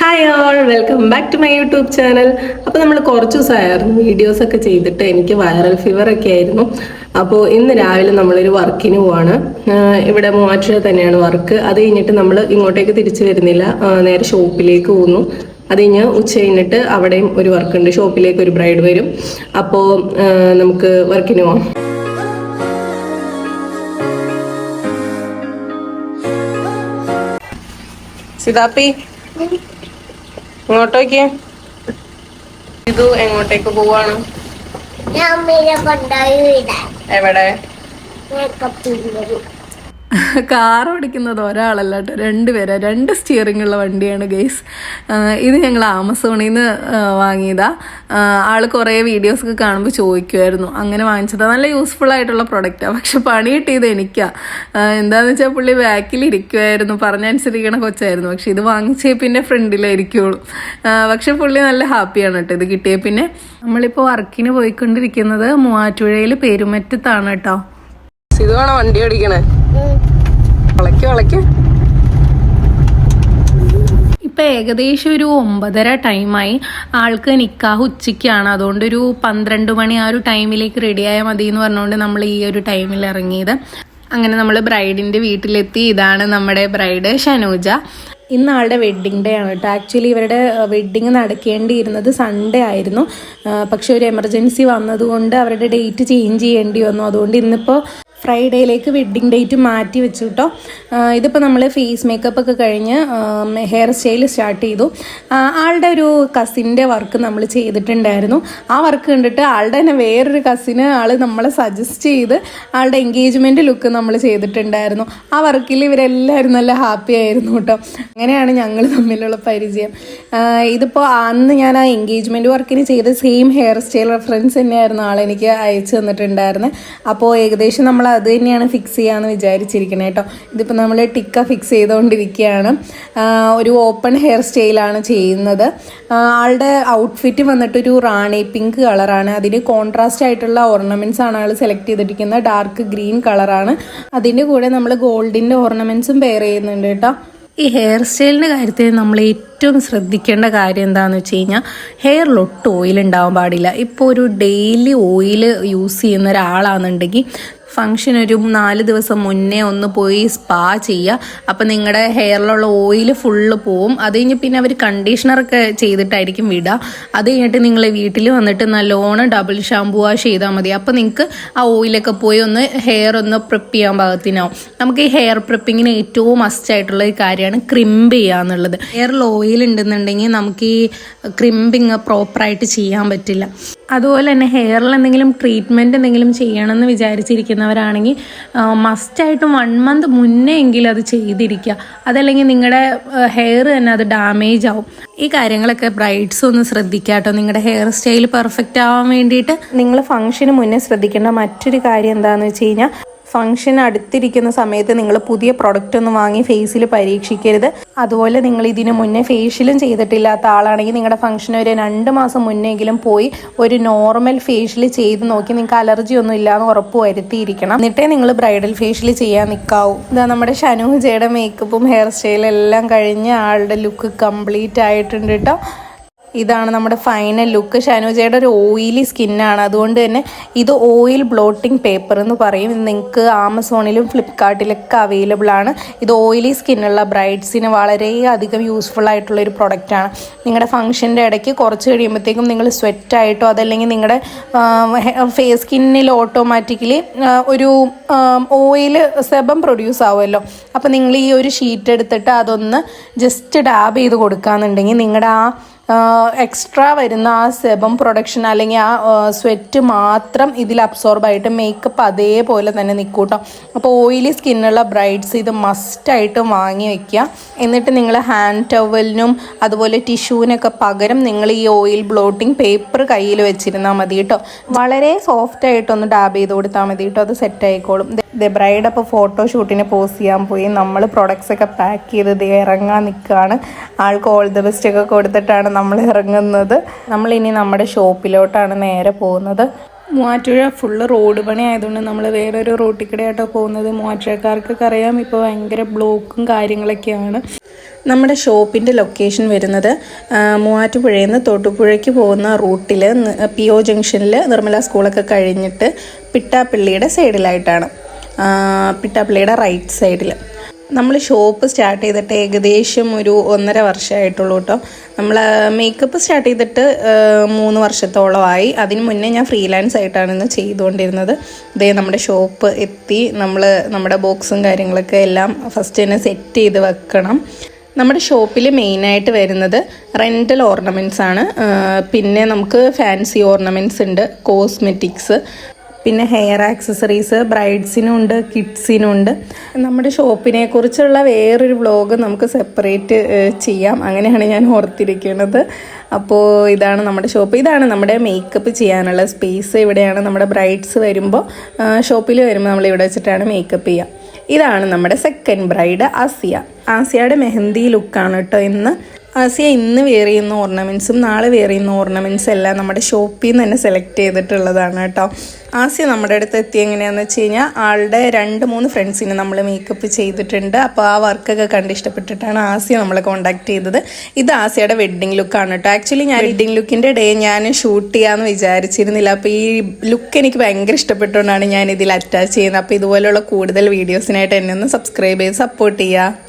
Hi all, welcome back to my YouTube channel. അപ്പോൾ നമ്മൾ കുറച്ച് ദിവസമായിരുന്നു വീഡിയോസൊക്കെ ചെയ്തിട്ട്. എനിക്ക് വൈറൽ ഫീവർ ഒക്കെ ആയിരുന്നു. അപ്പോൾ ഇന്ന് രാവിലെ നമ്മളൊരു വർക്കിന് പോവാണ്. ഇവിടെ മൂവാറ്റുപുഴ തന്നെയാണ് വർക്ക്. അത് കഴിഞ്ഞിട്ട് നമ്മൾ ഇങ്ങോട്ടേക്ക് തിരിച്ചു വരുന്നില്ല, നേരെ ഷോപ്പിലേക്ക് പോകുന്നു. അത് കഴിഞ്ഞ് ഉച്ച കഴിഞ്ഞിട്ട് അവിടെയും ഒരു വർക്കുണ്ട്, ഷോപ്പിലേക്ക് ഒരു ബ്രൈഡ് വരും. അപ്പോൾ നമുക്ക് വർക്കിന് പോവാം. സിതാപ്പി ഇങ്ങോട്ടേക്ക്. ഇത് എങ്ങോട്ടേക്ക് പോവാണ്? എവിടെ? കാർ ഓടിക്കുന്നത് ഒരാളല്ല കേട്ടോ, രണ്ടുപേരാ. 2 സ്റ്റിയറിംഗ് ഉള്ള വണ്ടിയാണ് ഗൈസ്. ഇത് ഞങ്ങൾ ആമസോണിൽ നിന്ന് വാങ്ങിയതാ. ആള് കുറേ വീഡിയോസൊക്കെ കാണുമ്പോൾ ചോദിക്കുമായിരുന്നു, അങ്ങനെ വാങ്ങിച്ചതാ. നല്ല യൂസ്ഫുൾ ആയിട്ടുള്ള പ്രൊഡക്റ്റാണ്. പക്ഷെ പണി കിട്ടിയത് എനിക്കാ. എന്താന്ന് വെച്ചാൽ പുള്ളി ബാക്കിൽ ഇരിക്കുമായിരുന്നു, പറഞ്ഞനുസരിക്കണ കൊച്ചായിരുന്നു. പക്ഷെ ഇത് വാങ്ങിച്ചേ പിന്നെ ഫ്രണ്ടിലായിരിക്കുള്ളൂ. പക്ഷെ പുള്ളി നല്ല ഹാപ്പിയാണ് കേട്ടോ ഇത് കിട്ടിയ. പിന്നെ നമ്മളിപ്പോൾ വർക്കിന് പോയിക്കൊണ്ടിരിക്കുന്നത് മൂവാറ്റുപുഴയിൽ പെരുമറ്റത്താണ് കേട്ടോ. ഇത് വേണോ വണ്ടി ഓടിക്കണേ? ഇപ്പൊ ഏകദേശം ഒരു 9:30 ടൈമായി. ആൾക്ക് നിക്കാഹ് ഉച്ചയ്ക്കാണ്. അതുകൊണ്ട് ഒരു 12 മണി ആ ഒരു ടൈമിലേക്ക് റെഡിയായാൽ മതി എന്ന് പറഞ്ഞുകൊണ്ട് നമ്മൾ ഈ ഒരു ടൈമിൽ ഇറങ്ങിയത്. അങ്ങനെ നമ്മൾ ബ്രൈഡിന്റെ വീട്ടിലെത്തി. ഇതാണ് നമ്മുടെ ബ്രൈഡ് ഷനൂജ. ഇന്ന് ആളുടെ വെഡ്ഡിങ് ഡേ ആണ് കേട്ടോ. ആക്ച്വലി ഇവരുടെ വെഡ്ഡിങ് നടക്കേണ്ടിയിരുന്നത് സൺഡേ ആയിരുന്നു. പക്ഷെ ഒരു എമർജൻസി വന്നതുകൊണ്ട് അവരുടെ ഡേറ്റ് ചേഞ്ച് ചെയ്യേണ്ടി വന്നു. അതുകൊണ്ട് ഇന്നിപ്പോൾ ഫ്രൈഡേയിലേക്ക് വെഡ്ഡിങ് ഡേറ്റ് മാറ്റി വെച്ചു കേട്ടോ. ഇതിപ്പോൾ നമ്മൾ ഫേസ് മേക്കപ്പ് ഒക്കെ കഴിഞ്ഞ് ഹെയർ സ്റ്റൈൽ സ്റ്റാർട്ട് ചെയ്തു. ആളുടെ ഒരു കസിൻ്റെ വർക്ക് നമ്മൾ ചെയ്തിട്ടുണ്ടായിരുന്നു. ആ വർക്ക് കണ്ടിട്ട് ആളുടെ തന്നെ വേറൊരു കസിന് നമ്മളെ സജസ്റ്റ് ചെയ്ത് ആളുടെ എൻഗേജ്മെൻറ്റ് ലുക്ക് നമ്മൾ ചെയ്തിട്ടുണ്ടായിരുന്നു. ആ വർക്കിൽ ഇവരെല്ലാവരും നല്ല ഹാപ്പി ആയിരുന്നു കേട്ടോ. അങ്ങനെയാണ് ഞങ്ങൾ തമ്മിലുള്ള പരിചയം. ഇതിപ്പോൾ അന്ന് ഞാൻ ആ എൻഗേജ്മെൻറ്റ് വർക്കിന് ചെയ്ത സെയിം ഹെയർ സ്റ്റൈൽ റെഫറൻസ് തന്നെയായിരുന്നു ആളെനിക്ക് അയച്ചു തന്നിട്ടുണ്ടായിരുന്നത്. അപ്പോൾ ഏകദേശം നമ്മൾ അത് തന്നെയാണ് ഫിക്സ് ചെയ്യാമെന്ന് വിചാരിച്ചിരിക്കണേ കേട്ടോ. ഇതിപ്പോൾ നമ്മൾ ടിക്ക ഫിക്സ് ചെയ്തുകൊണ്ടിരിക്കുകയാണ്. ഒരു ഓപ്പൺ ഹെയർ സ്റ്റൈലാണ് ചെയ്യുന്നത്. ആളുടെ ഔട്ട്ഫിറ്റ് വന്നിട്ടൊരു റാണി പിങ്ക് കളറാണ്. അതിന് കോൺട്രാസ്റ്റ് ആയിട്ടുള്ള ഓർണമെൻറ്റ്സ് ആണ് ആൾ സെലക്ട് ചെയ്തിരിക്കുന്നത്. ഡാർക്ക് ഗ്രീൻ കളറാണ്. അതിൻ്റെ കൂടെ നമ്മൾ ഗോൾഡിൻ്റെ ഓർണമെൻറ്റ്സും പെയർ ചെയ്യുന്നുണ്ട് കേട്ടോ. ഈ ഹെയർ സ്റ്റൈലിൻ്റെ കാര്യത്തിൽ നമ്മൾ ഏറ്റവും ശ്രദ്ധിക്കേണ്ട കാര്യം എന്താണെന്ന് വെച്ച് കഴിഞ്ഞാൽ ഹെയറിൽ ഒട്ടും ഓയിൽ ഉണ്ടാവാൻ പാടില്ല. ഇപ്പോൾ ഒരു ഡെയിലി ഓയിൽ യൂസ് ചെയ്യുന്ന ഒരാളാണെന്നുണ്ടെങ്കിൽ ഫംഗ്ഷൻ ഒരു 4 ദിവസം മുന്നേ ഒന്ന് പോയി സ്പാ ചെയ്യുക. അപ്പം നിങ്ങളുടെ ഹെയറിലുള്ള ഓയിൽ ഫുള്ള് പോവും. അത് കഴിഞ്ഞ് പിന്നെ അവർ കണ്ടീഷണറൊക്കെ ചെയ്തിട്ടായിരിക്കും വിടുക. അത് കഴിഞ്ഞിട്ട് നിങ്ങൾ വീട്ടിൽ വന്നിട്ട് നല്ലോണം ഡബിൾ ഷാമ്പൂ വാഷ് ചെയ്താൽ മതി. അപ്പോൾ നിങ്ങൾക്ക് ആ ഓയിലൊക്കെ പോയി ഒന്ന് ഹെയർ ഒന്ന് പ്രിപ്പ് ചെയ്യാൻ പാകത്തിനാവും. നമുക്ക് ഈ ഹെയർ പ്രിപ്പിങ്ങിന് ഏറ്റവും മസ്റ്റായിട്ടുള്ള ഒരു കാര്യമാണ് ക്രിമ്പ് ചെയ്യുക എന്നുള്ളത്. ഹെയറിൽ ഓയിൽ ഉണ്ടെന്നുണ്ടെങ്കിൽ നമുക്ക് ഈ ക്രിമ്പിങ് പ്രോപ്പറായിട്ട് ചെയ്യാൻ പറ്റില്ല. അതുപോലെ തന്നെ ഹെയറിൽ എന്തെങ്കിലും ട്രീറ്റ്മെൻറ്റ് എന്തെങ്കിലും ചെയ്യണമെന്ന് വിചാരിച്ചിരിക്കുന്നവരാണെങ്കിൽ മസ്റ്റായിട്ടും 1 മന്ത് മുന്നേ എങ്കിലും അത് ചെയ്തിരിക്കുക. അതല്ലെങ്കിൽ നിങ്ങളുടെ ഹെയർ തന്നെ അത് ഡാമേജ് ആവും. ഈ കാര്യങ്ങളൊക്കെ ബ്രൈഡ്സ് ഒന്ന് ശ്രദ്ധിക്കുക കേട്ടോ. നിങ്ങളുടെ ഹെയർ സ്റ്റൈൽ പെർഫെക്റ്റ് ആവാൻ വേണ്ടിയിട്ട് നിങ്ങൾ ഫംഗ്ഷന് മുന്നേ ശ്രദ്ധിക്കേണ്ട മറ്റൊരു കാര്യം എന്താണെന്ന് വെച്ച് കഴിഞ്ഞാൽ, ഫംഗ്ഷൻ അടുത്തിരിക്കുന്ന സമയത്ത് നിങ്ങൾ പുതിയ പ്രൊഡക്റ്റ് ഒന്നും വാങ്ങി ഫേസിൽ പരീക്ഷിക്കരുത്. അതുപോലെ നിങ്ങൾ ഇതിനു മുന്നേ ഫേഷ്യലും ചെയ്തിട്ടില്ലാത്ത ആളാണെങ്കിൽ നിങ്ങളുടെ ഫംഗ്ഷന് ഒരു 2 മാസം മുന്നെങ്കിലും പോയി ഒരു നോർമൽ ഫേഷ്യൽ ചെയ്ത് നോക്കി നിങ്ങൾക്ക് അലർജി ഒന്നും ഇല്ലാന്ന് ഉറപ്പ് വരുത്തിയിരിക്കണം. എന്നിട്ടേ നിങ്ങൾ ബ്രൈഡൽ ഫേഷ്യൽ ചെയ്യാൻ നിൽക്കാവൂ. ഇതാ നമ്മുടെ ഷനൂജയുടെ മേക്കപ്പും ഹെയർ സ്റ്റൈലും എല്ലാം കഴിഞ്ഞ് ആളുടെ ലുക്ക് കംപ്ലീറ്റ് ആയിട്ടുണ്ട് കേട്ടോ. ഇതാണ് നമ്മുടെ ഫൈനൽ ലുക്ക്. ഷനൂജയുടെ ഒരു ഓയിലി സ്കിന്നാണ്. അതുകൊണ്ട് തന്നെ ഇത് ഓയിൽ ബ്ലോട്ടിംഗ് പേപ്പർ എന്ന് പറയും. നിങ്ങൾക്ക് ആമസോണിലും ഫ്ലിപ്കാർട്ടിലൊക്കെ അവൈലബിൾ ആണ്. ഇത് ഓയിലി സ്കിന്നുള്ള ബ്രൈഡ്സിന് വളരെയധികം യൂസ്ഫുൾ ആയിട്ടുള്ളൊരു പ്രൊഡക്റ്റാണ്. നിങ്ങളുടെ ഫംഗ്ഷൻ്റെ ഇടയ്ക്ക് കുറച്ച് കഴിയുമ്പോഴത്തേക്കും നിങ്ങൾ സ്വെറ്റായിട്ടോ അതല്ലെങ്കിൽ നിങ്ങളുടെ ഫേസ് സ്കിന്നിൽ ഓട്ടോമാറ്റിക്കലി ഒരു ഓയിൽ സെബം പ്രൊഡ്യൂസ് ആവുമല്ലോ. അപ്പോൾ നിങ്ങൾ ഈ ഒരു ഷീറ്റ് എടുത്തിട്ട് അതൊന്ന് ജസ്റ്റ് ഡാബ് ചെയ്ത് കൊടുക്കുകയെന്നുണ്ടെങ്കിൽ നിങ്ങളുടെ ആ എക്സ്ട്രാ വരുന്ന ആ സെബം പ്രൊഡക്ഷൻ അല്ലെങ്കിൽ ആ സ്വെറ്റ് മാത്രം ഇതിൽ അബ്സോർബായിട്ട് മേക്കപ്പ് അതേപോലെ തന്നെ നിൽക്കൂട്ടോ. അപ്പോൾ ഓയിലി സ്കിന്നുള്ള ബ്രൈഡ്സ് ഇത് മസ്റ്റായിട്ട് വാങ്ങി വയ്ക്കുക. എന്നിട്ട് നിങ്ങൾ ഹാൻഡ് ടവലിനും അതുപോലെ ടിഷ്യൂവിനൊക്കെ പകരം നിങ്ങൾ ഈ ഓയിൽ ബ്ലോട്ടിംഗ് പേപ്പർ കയ്യിൽ വെച്ചിരുന്നാൽ മതി കേട്ടോ. വളരെ സോഫ്റ്റ് ആയിട്ടൊന്ന് ഡാബ് ചെയ്ത് കൊടുത്താൽ മതി കേട്ടോ. അത് സെറ്റ് ആയിക്കോളും. ബ്രൈഡ് അപ്പോൾ ഫോട്ടോഷൂട്ടിന് പോസ്റ്റ് ചെയ്യാൻ പോയി. നമ്മൾ പ്രൊഡക്ട്സ് ഒക്കെ പാക്ക് ചെയ്ത് ഇറങ്ങാൻ നിൽക്കുകയാണ്. ആൾക്ക് ഓൾ ദ ബെസ്റ്റ് ഒക്കെ കൊടുത്തിട്ടാണ് നമ്മൾ ഇറങ്ങുന്നത്. നമ്മളിനി നമ്മുടെ ഷോപ്പിലോട്ടാണ് നേരെ പോകുന്നത്. മൂവാറ്റുപുഴ ഫുള്ള് റോഡ് പണി ആയതുകൊണ്ട് നമ്മൾ വേറൊരു റോട്ടിൽ കൂടെയായിട്ടോ പോകുന്നത്. മൂവാറ്റുപുഴക്കാർക്കൊക്കെ അറിയാം ഇപ്പോൾ ഭയങ്കര ബ്ലോക്കും കാര്യങ്ങളൊക്കെയാണ്. നമ്മുടെ ഷോപ്പിൻ്റെ ലൊക്കേഷൻ വരുന്നത് മൂവാറ്റുപുഴയിൽ നിന്ന് തൊടുപുഴയ്ക്ക് പോകുന്ന റൂട്ടിൽ PO ജംഗ്ഷനിൽ നിർമ്മല സ്കൂളൊക്കെ കഴിഞ്ഞിട്ട് പിട്ടാപ്പള്ളിയുടെ സൈഡിലായിട്ടാണ്. പിട്ടാപ്പള്ളിയുടെ റൈറ്റ് സൈഡിൽ. നമ്മൾ ഷോപ്പ് സ്റ്റാർട്ട് ചെയ്തിട്ട് ഏകദേശം ഒരു 1.5 വർഷമായിട്ടുള്ളൂ കേട്ടോ. നമ്മൾ മേക്കപ്പ് സ്റ്റാർട്ട് ചെയ്തിട്ട് 3 വർഷത്തോളമായി. അതിന് മുന്നേ ഞാൻ ഫ്രീലാൻസ് ആയിട്ടാണ് ഇന്ന് ചെയ്തുകൊണ്ടിരുന്നത്. ഇതേ നമ്മുടെ ഷോപ്പ് എത്തി. നമ്മുടെ ബോക്സും കാര്യങ്ങളൊക്കെ എല്ലാം ഫസ്റ്റ് തന്നെ സെറ്റ് ചെയ്ത് വെക്കണം. നമ്മുടെ ഷോപ്പിൽ മെയിനായിട്ട് വരുന്നത് റെൻ്റൽ ഓർണമെൻറ്റ്സ് ആണ്. പിന്നെ നമുക്ക് ഫാൻസി ഓർണമെൻറ്റ്സ് ഉണ്ട്, കോസ്മെറ്റിക്സ്, പിന്നെ ഹെയർ ആക്സസറീസ്, ബ്രൈഡ്സിനും ഉണ്ട്, കിഡ്സിനും ഉണ്ട്. നമ്മുടെ ഷോപ്പിനെ കുറിച്ചുള്ള വേറൊരു വ്ളോഗ് നമുക്ക് സെപ്പറേറ്റ് ചെയ്യാം, അങ്ങനെയാണ് ഞാൻ ഓർത്തിരിക്കുന്നത്. അപ്പോൾ ഇതാണ് നമ്മുടെ ഷോപ്പ്. ഇതാണ് നമ്മുടെ മേക്കപ്പ് ചെയ്യാനുള്ള സ്പേസ്. ഇവിടെയാണ് നമ്മുടെ ബ്രൈഡ്സ് വരുമ്പോൾ, ഷോപ്പിൽ വരുമ്പോൾ നമ്മൾ ഇവിടെ വെച്ചിട്ടാണ് മേക്കപ്പ് ചെയ്യുക. ഇതാണ് നമ്മുടെ സെക്കൻഡ് ബ്രൈഡ് ആസിയ. ആസിയയുടെ മെഹന്തി ലുക്കാണ് കേട്ടോ ഇന്ന്. ആസിയ ഇന്ന് വെയർ ചെയ്യുന്ന ഓർണമെൻറ്റ്സും നാളെ വെയർ ചെയ്യുന്ന ഓർണമെൻറ്റ്സ് എല്ലാം നമ്മുടെ ഷോപ്പിൽ നിന്ന് തന്നെ സെലക്ട് ചെയ്തിട്ടുള്ളതാണ് കേട്ടോ. ആസിയ നമ്മുടെ അടുത്ത് എത്തി എങ്ങനെയാണെന്ന് വെച്ച് കഴിഞ്ഞാൽ ആളുടെ 2-3 ഫ്രണ്ട്സിന് നമ്മൾ മേക്കപ്പ് ചെയ്തിട്ടുണ്ട്. അപ്പോൾ ആ വർക്കൊക്കെ കണ്ട് ഇഷ്ടപ്പെട്ടിട്ടാണ് ആസിയ നമ്മളെ കോൺടാക്ട് ചെയ്തത്. ഇത് ആസിയയുടെ വെഡ്ഡിങ് ലുക്കാണ് കേട്ടോ. ആക്ച്വലി ഞാൻ വെഡ്ഡിങ് ലുക്കിൻ്റെ ഡേ ഞാൻ ഷൂട്ട് ചെയ്യാമെന്ന് വിചാരിച്ചിരുന്നില്ല. അപ്പോൾ ഈ ലുക്ക് എനിക്ക് ഭയങ്കര ഇഷ്ടപ്പെട്ടുകൊണ്ടാണ് ഞാൻ ഇതിൽ അറ്റാച്ച് ചെയ്യുന്നത്. അപ്പോൾ ഇതുപോലെയുള്ള കൂടുതൽ വീഡിയോസിനായിട്ട് എന്നെ ഒന്ന് സബ്സ്ക്രൈബ് ചെയ്ത് സപ്പോർട്ട് ചെയ്യുക.